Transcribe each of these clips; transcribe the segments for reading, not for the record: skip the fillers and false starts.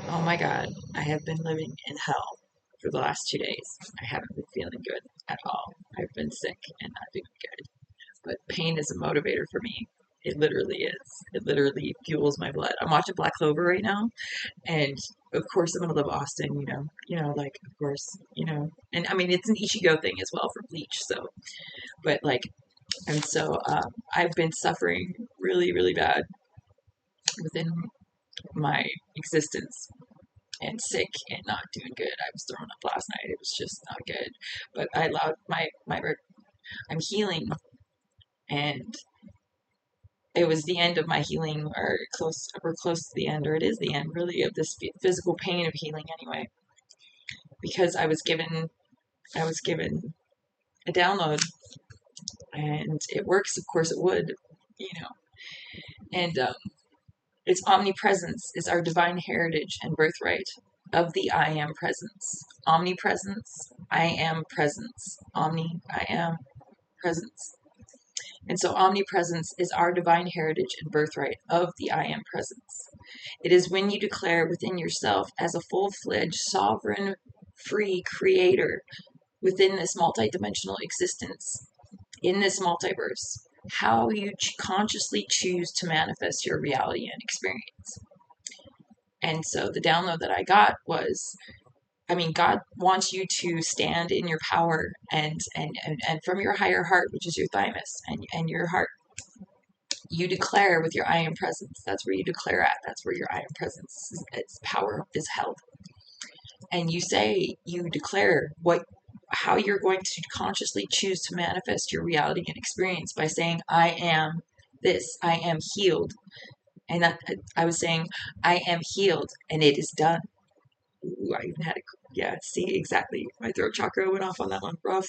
Oh my God, I have been living in hell for the last 2 days. I haven't been feeling good at all. I've been sick and not doing good. But pain is a motivator for me. It literally is. It literally fuels my blood. I'm watching Black Clover right now, and of course I'm gonna love Austin. Like of course, and I mean it's an Ichigo thing as well for Bleach. So, but like, and so I've been suffering really, really bad within my existence and sick and not doing good. I was thrown up last night. It was just not good. But I allowed my I'm healing, and it was the end of my healing, or close. We're close to the end, or it is the end, really, of this physical pain of healing anyway. Because I was given a download, and it works. Of course, it would, you know. And its omnipresence is our divine heritage and birthright of the I am presence. Omnipresence, I am presence. I am presence. And so omnipresence is our divine heritage and birthright of the I am presence. It is when you declare within yourself as a full-fledged, sovereign, free creator within this multidimensional existence, in this multiverse, how you consciously choose to manifest your reality and experience. And so the download that I got was, I mean, God wants you to stand in your power and from your higher heart, which is your thymus and your heart, you declare with your I am presence. That's where you declare at. That's where your I am presence, its power is held. And you declare how you're going to consciously choose to manifest your reality and experience by saying, I am this, I am healed. And that I was saying, I am healed and it is done. Ooh, I even had yeah, see, exactly. My throat chakra went off on that one. Rough.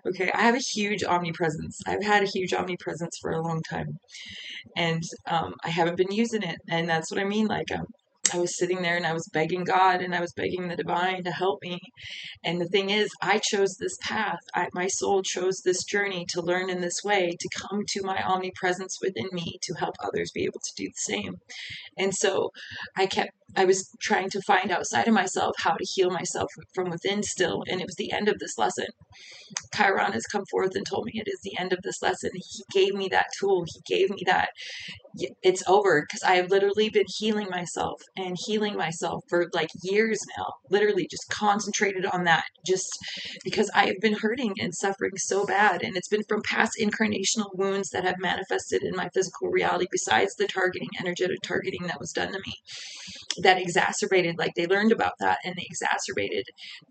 Okay, I have a huge omnipresence. I've had a huge omnipresence for a long time, and I haven't been using it. And that's what I mean. Like, I was sitting there and I was begging God and I was begging the divine to help me. And the thing is, I chose this path. My soul chose this journey to learn in this way, to come to my omnipresence within me, to help others be able to do the same. And so I was trying to find outside of myself how to heal myself from within still. And it was the end of this lesson. Chiron has come forth and told me it is the end of this lesson. He gave me that tool. He gave me that. It's over, because I have literally been healing myself for like years now, literally just concentrated on that, just because I have been hurting and suffering so bad. And it's been from past incarnational wounds that have manifested in my physical reality, besides the energetic targeting that was done to me, that exacerbated, like they learned about that and they exacerbated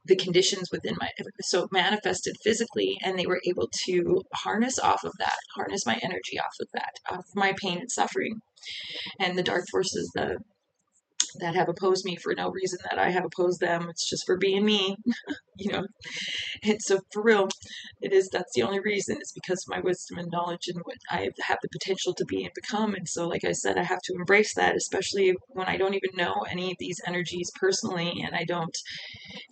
the conditions within so it manifested physically, and they were able to harness my energy off of that, off my pain and suffering, and the dark forces that have opposed me for no reason that I have opposed them. It's just for being me, you know. And so for real, that's the only reason. It's because of my wisdom and knowledge and what I have the potential to be and become. And so, like I said, I have to embrace that, especially when I don't even know any of these energies personally, and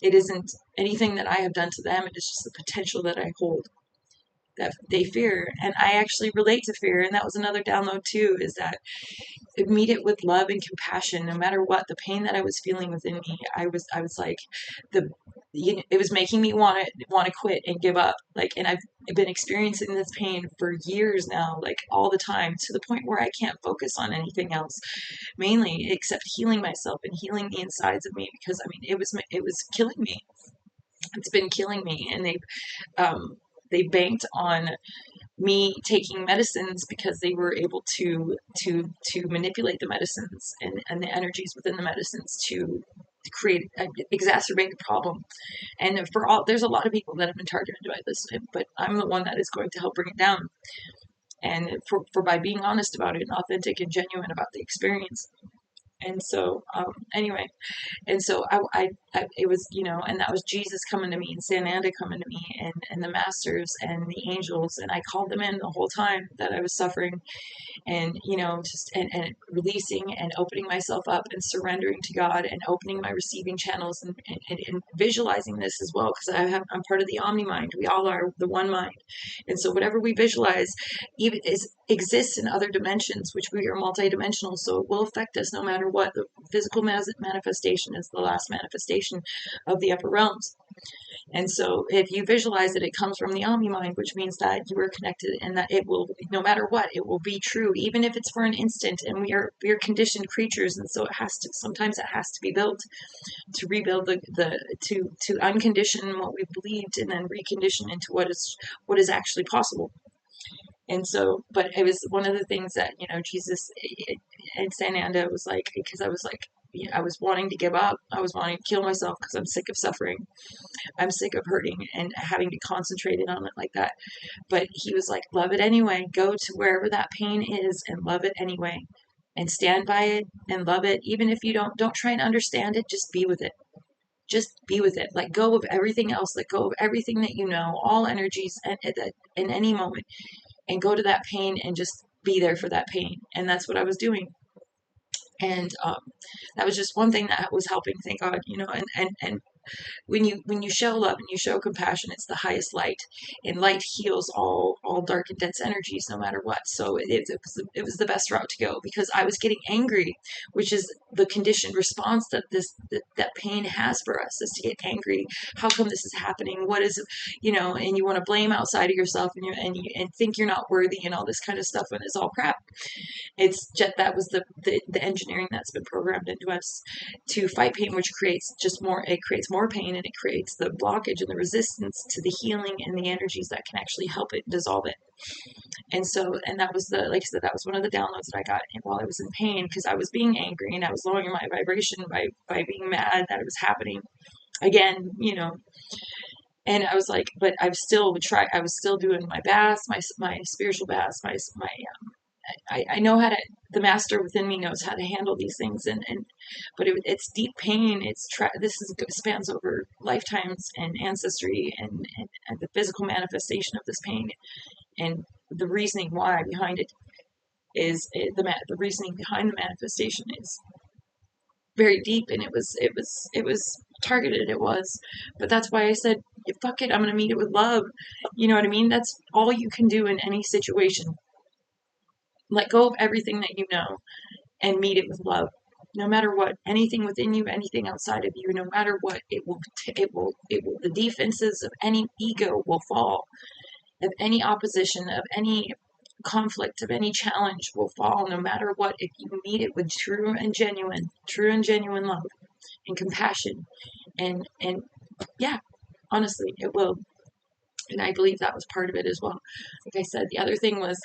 it isn't anything that I have done to them. It is just the potential that I hold, that they fear. And I actually relate to fear. And that was another download too, is that meet it with love and compassion. No matter what the pain that I was feeling within me, I was like, it was making me want to quit and give up. Like, and I've been experiencing this pain for years now, like all the time, to the point where I can't focus on anything else, mainly except healing myself and healing the insides of me, because I mean, it was killing me. It's been killing me, and they banked on me taking medicines, because they were able to manipulate the medicines and the energies within the medicines to create exacerbate the problem. And there's a lot of people that have been targeted by this, but I'm the one that is going to help bring it down, and for by being honest about it and authentic and genuine about the experience. And so anyway, and so it was, and that was Jesus coming to me, and Sananda coming to me, and the masters and the angels, and I called them in the whole time that I was suffering, and just and releasing and opening myself up and surrendering to God and opening my receiving channels, and visualizing this as well, because I'm part of the omni mind. We all are the one mind, and so whatever we visualize exists in other dimensions, which we are multidimensional, so it will affect us no matter what. physical manifestation is the last manifestation of the upper realms. And so if you visualize it, it comes from the Omni mind, which means that you are connected and that it will, no matter what, it will be true, even if it's for an instant. And we are conditioned creatures. And so it has to, sometimes it has to be built to rebuild to uncondition what we believed and then recondition into what is actually possible. And so, but it was one of the things that, Jesus and Saint Anda was like, because I was like, yeah, I was wanting to give up. I was wanting to kill myself because I'm sick of suffering. I'm sick of hurting and having to concentrate in on it like that. But he was like, love it anyway. Go to wherever that pain is and love it anyway. And stand by it and love it. Even if you don't try and understand it, just be with it. Just be with it. Let go of everything else. Let go of everything that you know, all energies in any moment. And go to that pain and just be there for that pain. And that's what I was doing. And that was just one thing that was helping, thank God, and when you show love and you show compassion, it's the highest light, and light heals all dark and dense energies, no matter what. So it was the best route to go, because I was getting angry, which is the conditioned response that that pain has for us, is to get angry. How come this is happening? What is, and you want to blame outside of yourself, and think you're not worthy and all this kind of stuff, when it's all crap. It's just, that was the engineering that's been programmed into us to fight pain, which creates it creates more pain, and it creates the blockage and the resistance to the healing and the energies that can actually help it dissolve it. And so, and that was like I said, that was one of the downloads that I got while I was in pain, because I was being angry and I was lowering my vibration by being mad that it was happening again, And I was like, but I still would try. I was still doing my baths, my spiritual baths, my I know how to, the master within me knows how to handle these things, but it's deep pain. Spans over lifetimes and ancestry, and the physical manifestation of this pain, and the reasoning why behind it the reasoning behind the manifestation is very deep, and it was targeted. It was, but that's why I said, fuck it, I'm gonna meet it with love. You know what I mean? That's all you can do in any situation. Let go of everything that you know and meet it with love. No matter what, anything within you, anything outside of you, no matter what, the defenses of any ego will fall, of any opposition, of any conflict, of any challenge will fall, no matter what, if you meet it with true and genuine love and compassion. And yeah, honestly, it will. And I believe that was part of it as well. Like I said, the other thing was,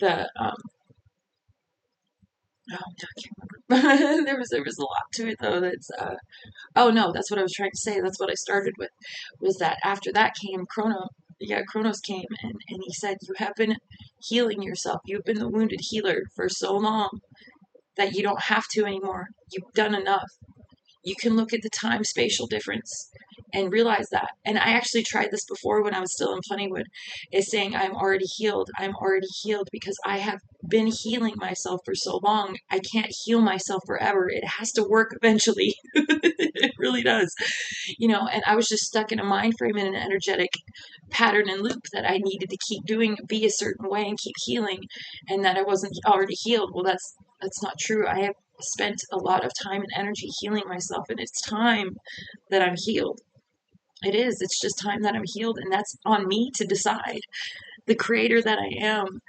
the oh, I can't remember. there was a lot to it though. Oh no, that's what I was trying to say. That's what I started with, was that after that came Kronos came, and he said, you have been healing yourself. You've been the wounded healer for so long that you don't have to anymore. You've done enough. You can look at the time spatial difference and realize that. And I actually tried this before when I was still in Plentywood, is saying, I'm already healed. I'm already healed, because I have been healing myself for so long. I can't heal myself forever. It has to work eventually. It really does. And I was just stuck in a mind frame, in an energetic pattern and loop, that I needed to keep doing, be a certain way, and keep healing, and that I wasn't already healed. Well, that's not true. I have spent a lot of time and energy healing myself, and it's time that I'm healed. It is. It's just time that I'm healed, and that's on me to decide. The creator that I am.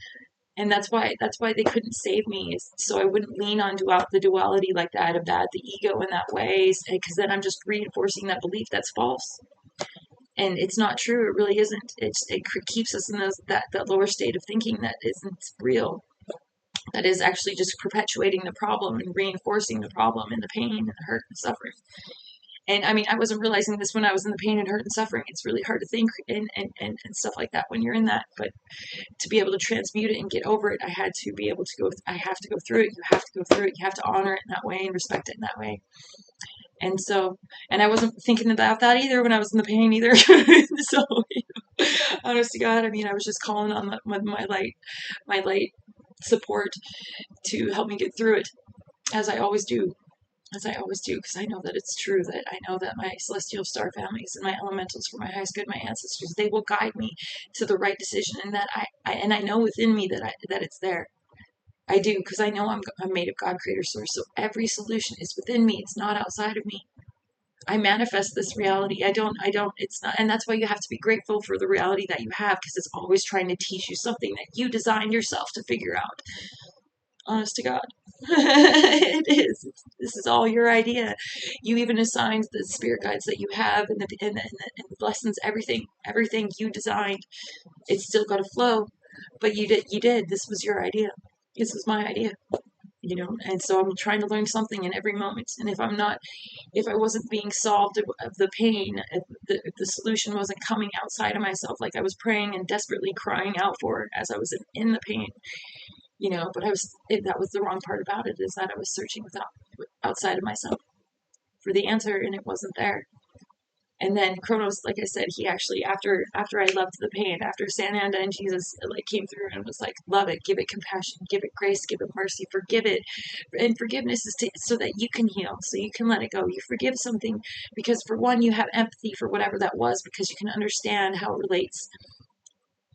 And that's why they couldn't save me, so I wouldn't lean on the duality like that, of that, the ego in that way, because then I'm just reinforcing that belief that's false. And it's not true. It really isn't. It keeps us in that lower state of thinking that isn't real. That is actually just perpetuating the problem and reinforcing the problem and the pain and the hurt and suffering. And I mean, I wasn't realizing this when I was in the pain and hurt and suffering. It's really hard to think and stuff like that when you're in that. But to be able to transmute it and get over it, I have to go through it. You have to go through it. You have to honor it in that way and respect it in that way. And so, and I wasn't thinking about that either when I was in the pain either. So, honest to God, I mean, I was just calling on my light support to help me get through it, as I always do, because I know that it's true, that I know that my celestial star families and my elementals, for my highest good, my ancestors, they will guide me to the right decision, and that I know within me that it's there. I do, because I know I'm made of God, creator, source. So every solution is within me. It's not outside of me. I manifest this reality. It's not, and that's why you have to be grateful for the reality that you have, because it's always trying to teach you something that you designed yourself to figure out. Honest to God. It is. This is all your idea. You even assigned the spirit guides that you have and the lessons, everything you designed. It's still got to flow, but you did. This was your idea. This was my idea. And so I'm trying to learn something in every moment. And if I wasn't being solved of the pain, if the solution wasn't coming outside of myself, like I was praying and desperately crying out for as I was in the pain, but that was the wrong part about it, is that I was searching outside of myself for the answer, and it wasn't there. And then Kronos, like I said, he actually, after I loved the pain, after Sananda and Jesus like came through and was like, love it, give it compassion, give it grace, give it mercy, forgive it. And forgiveness is so that you can heal, so you can let it go. You forgive something because, for one, you have empathy for whatever that was, because you can understand how it relates.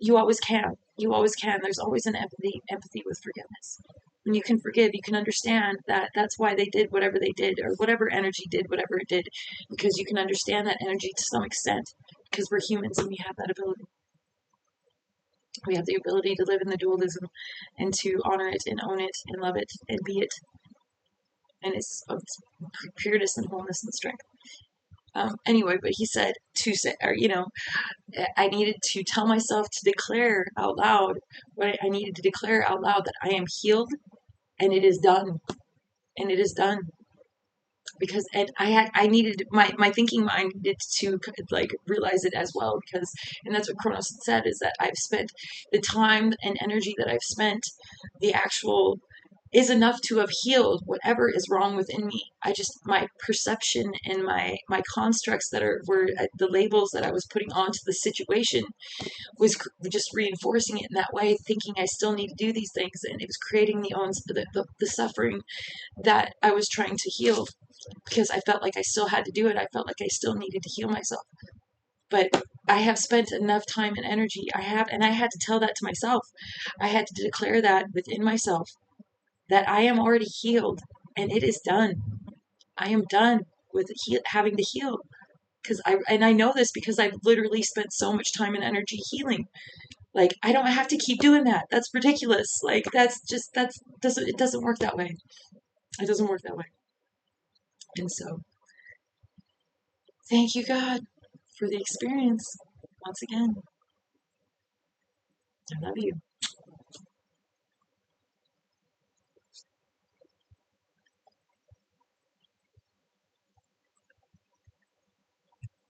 You always can. You always can. There's always an empathy with forgiveness. When you can forgive, you can understand that that's why they did whatever they did, or whatever energy did whatever it did, because you can understand that energy to some extent, because we're humans and we have that ability. We have the ability to live in the dualism and to honor it and own it and love it and be it. And it's pureness and wholeness and strength. Anyway, but he said to say, I needed to tell myself to declare out loud I needed to declare out loud, that I am healed and it is done. And it is done. Because I needed my thinking mind needed to like realize it as well, and that's what Kronos said, is that I've spent the time and energy that I've spent, the actual is enough to have healed whatever is wrong within me. My perception and my constructs were the labels that I was putting onto the situation was just reinforcing it in that way, thinking I still need to do these things, and it was creating the suffering that I was trying to heal, because I felt like I still had to do it. I felt like I still needed to heal myself. But I have spent enough time and energy. And I had to tell that to myself. I had to declare that within myself, that I am already healed and it is done. I am done with having to heal. I know this because I've literally spent so much time and energy healing. Like, I don't have to keep doing that. That's ridiculous. Like, it doesn't work that way. It doesn't work that way. And so, thank you, God, for the experience. Once again, I love you.